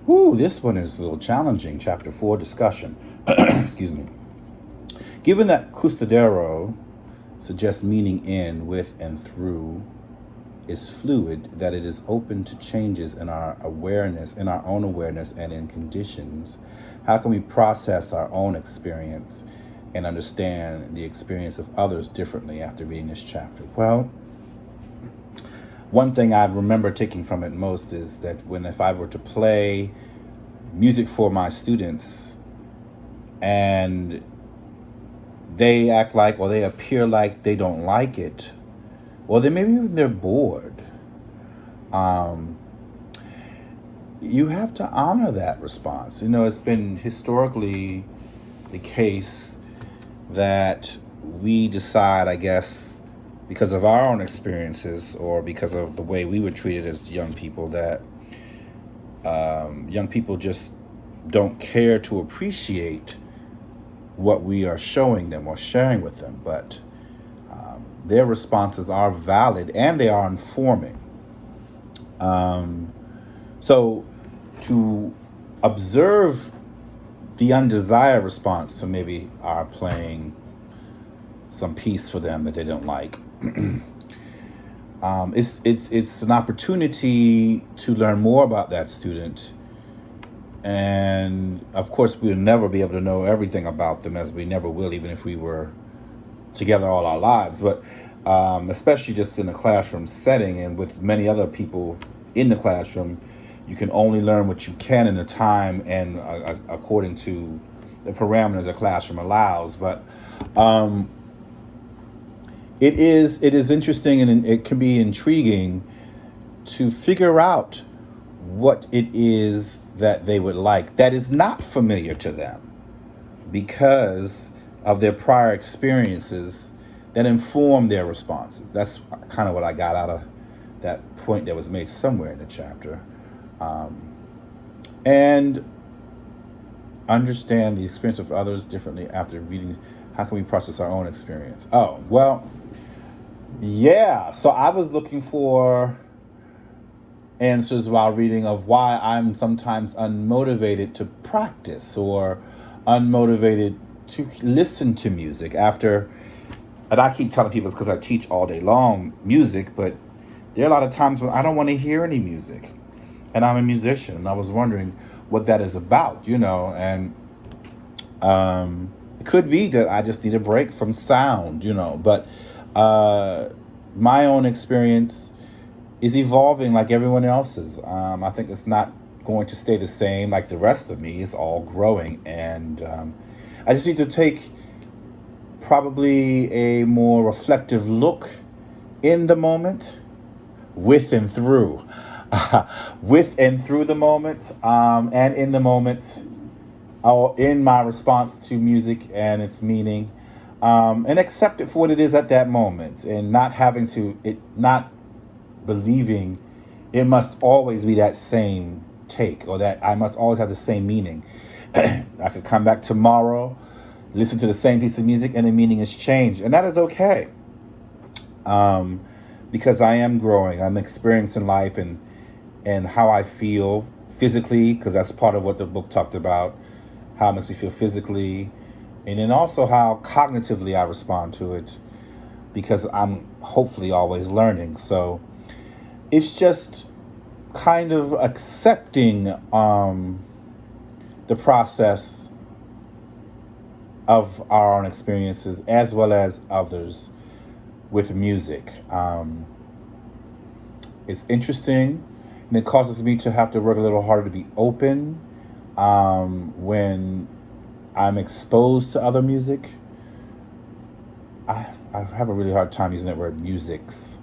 Ooh, this one is a little challenging. Chapter 4 discussion. Excuse me. Given that Custodero suggests meaning in, with, and through is fluid, that it is open to changes in our awareness, in our own awareness, and in conditions, how can we process our own experience and understand the experience of others differently after reading this chapter? Well, one thing I remember taking from it most is that if I were to play music for my students and they act like, or they appear like they don't like it, or then maybe even they're bored, um, you have to honor that response. It's been historically the case that we decide, I guess, because of our own experiences or because of the way we were treated as young people, that young people just don't care to appreciate what we are showing them or sharing with them. But their responses are valid and they are informing. So to observe the undesired response to maybe our playing some piece for them that they don't like, it's an opportunity to learn more about that student. And of course, we'll never be able to know everything about them, as we never will, even if we were together all our lives. But especially just in a classroom setting and with many other people in the classroom, you can only learn what you can in the time and according to the parameters a classroom allows. But it is interesting, and it can be intriguing to figure out what it is that they would like that is not familiar to them because of their prior experiences that inform their responses. That's kind of what I got out of that point that was made somewhere in the chapter. And understand the experience of others differently after reading. How can we process our own experience? Oh, well, yeah. So I was looking for answers while reading of why I'm sometimes unmotivated to practice or unmotivated to listen to music after. And I keep telling people it's because I teach all day long music, but there are a lot of times when I don't want to hear any music. And I'm a musician, and I was wondering what that is about, and it could be that I just need a break from sound, but my own experience is evolving like everyone else's. I think it's not going to stay the same like the rest of me. It's all growing, and I just need to take probably a more reflective look in the moment, with and through, with and through the moment, and in the moment, or in my response to music and its meaning, and accept it for what it is at that moment, and not having to it, not believing it must always be that same take or that I must always have the same meaning. I could come back tomorrow, listen to the same piece of music, and the meaning has changed, and that is okay. Because I am growing, I'm experiencing life and how I feel physically, because that's part of what the book talked about, how it makes me feel physically, and then also how cognitively I respond to it, because I'm hopefully always learning. So it's just kind of accepting the process of our own experiences as well as others with music. It's interesting, and it causes me to have to work a little harder to be open when I'm exposed to other music. I have a really hard time using that word musics,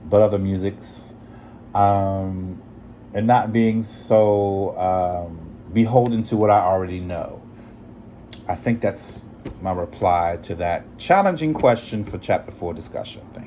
but other musics, and not being so beholden to what I already know. I think that's my reply to that challenging question for chapter 4 discussion. Thank you.